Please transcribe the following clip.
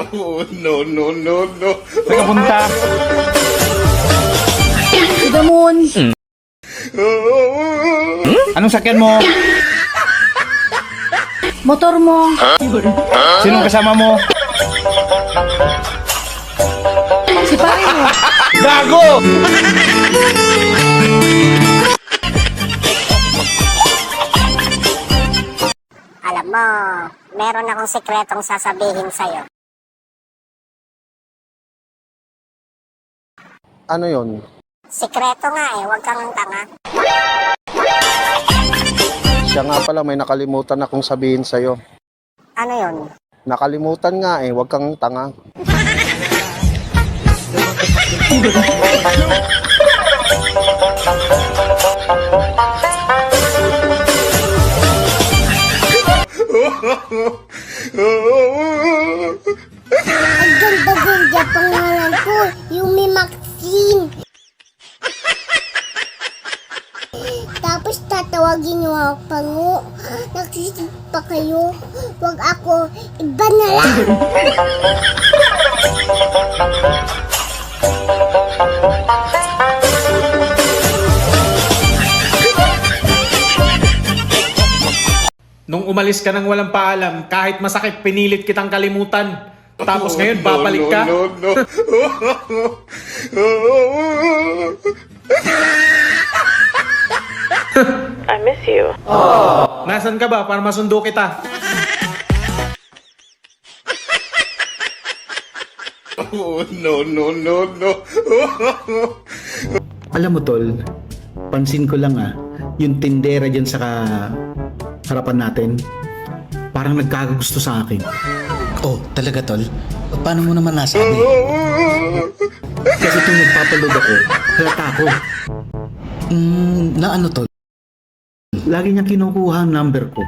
Oh, no, no, no, no. Saan ka punta? Damon. Anong sakyan mo? Motor mo. Sinong kasama mo? Si pare mo. Gago! Alam mo, meron akong sekretong sasabihin sa'yo. Ano yon? Sikreto nga eh, huwag kang tanga. Siya nga pala, may nakalimutan akong sabihin sa'yo. Ano yun? Nakalimutan nga eh, huwag kang tanga. Ang ganda-ganda pangalan ko, Yumi Maxine. Tapos tatawagin niyo ako pango. Nagsisip pa kayo. Wag ako, iba na lang. Nung umalis ka nang walang paalam, kahit masakit, pinilit kitang kalimutan. Tapos ngayon, babalik ka? No, no, I miss you. Nasaan ka ba para masundo kita? Oh, no, no, no, no. Alam mo tol, pansin ko lang yung tindera dyan sa harapan natin, parang nagkakagusto sa akin. Oh, talaga tol? Paano mo naman nasabi? Kasi tuwing nagpapaload ako, halata ako. Na ano tol? Lagi niya kinukuha ang number ko.